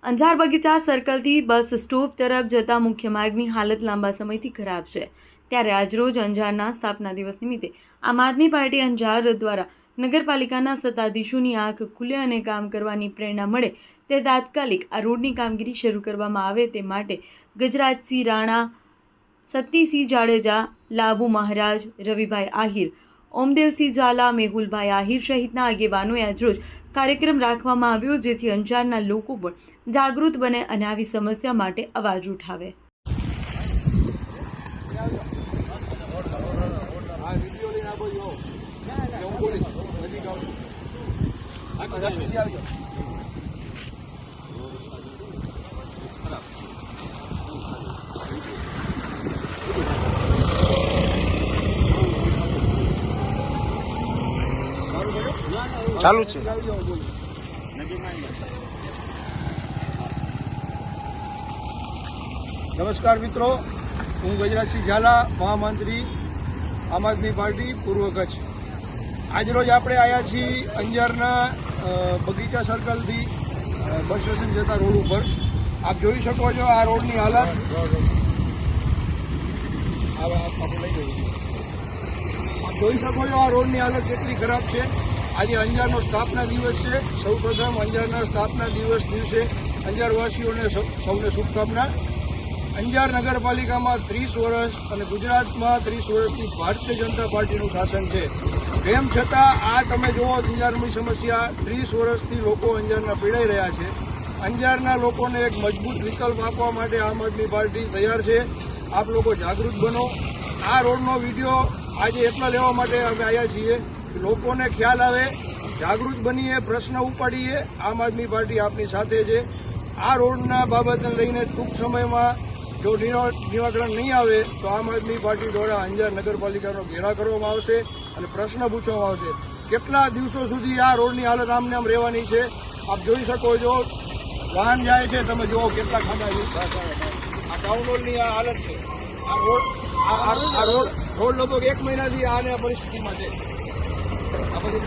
અંજાર બગીચા સર્કલથી bus stop તરફ જતા મુખ્ય માર્ગની હાલત લાંબા સમયથી ખરાબ છે। ત્યારે આજરોજ અંજારના સ્થાપના દિવસ નિમિત્તે આમ આદમી પાર્ટી અંજાર દ્વારા નગરપાલિકાના સત્તાધીશોની આંખ ખુલે અને કામ કરવાની પ્રેરણા મળે તે તાત્કાલિક આ રોડની કામગીરી શરૂ કરવામાં આવે તે માટે ગજરાજસિંહ રાણા, શક્તિસિંહ જાડેજા, લાભુ મહારાજ, રવિભાઈ આહિર, ઓમદેવસિંહ ઝાલા, મેહુલભાઈ આહિર સહિતના આગેવાનોએ આજરોજ કાર્યક્રમ રાખવામાં આવ્યો, જેથી અંજારના લોકો પણ જાગૃત બને અને આવી સમસ્યા માટે અવાજ ઉઠાવે। ચાલુ છે। નમસ્કાર મિત્રો, હું ગજરાજસિંહ ઝાલા, મહામંત્રી આમ આદમી પાર્ટી પૂર્વ કચ્છ। આજરોજ આપણે આવ્યા છીએ અંજારના બગીચા સર્કલથી બસ સ્ટેશન જતા રોડ ઉપર। આપ જોઈ શકો છો આ રોડની હાલત, જોઈ શકો છો આ રોડની હાલત કેટલી ખરાબ છે। આજે અંજારનો સ્થાપના દિવસ છે। સૌપ્રથમ અંજારના સ્થાપના દિવસે અંજારવાસીઓને સૌને શુભકામના। અંજાર નગરપાલિકામાં 30 વર્ષ અને ગુજરાતમાં 30 વર્ષથી ભારતીય જનતા પાર્ટીનું શાસન છે। તેમ છતાં આ તમે જુઓ અંજારની સમસ્યા 30 વર્ષથી લોકો અંજારના પીડાઈ રહ્યા છે। અંજારના લોકોને એક મજબૂત વિકલ્પ આપવા માટે આમ આદમી પાર્ટી તૈયાર છે। આપ લોકો જાગૃત બનો। આ રોડનો વિડીયો આજે એટલા લેવા માટે અમે આવ્યા છીએ કે લોકોને ખ્યાલ આવે, જાગૃત બનીએ, પ્રશ્ન ઉપાડીએ। આમ આદમી પાર્ટી આપની સાથે છે। આ રોડના બાબતને લઈને ટૂંક સમયમાં જો નિરાકરણ નહીં આવે તો આમ આદમી પાર્ટી દ્વારા અંજાર નગરપાલિકાનો ઘેરાવ કરવામાં આવશે અને પ્રશ્ન પૂછવામાં આવશે। કેટલા દિવસો સુધી આ રોડની હાલત આમને આમ રહેવાની છે? આપ જોઈ શકો છો, વાહન જાય છે, તમે જુઓ કેટલા ખાડા છે। આ ટાઉન હોલની આ હાલત છે। આ રોડ લગભગ 1 મહિનાથી આને પરિસ્થિતિમાં છે। આ બધું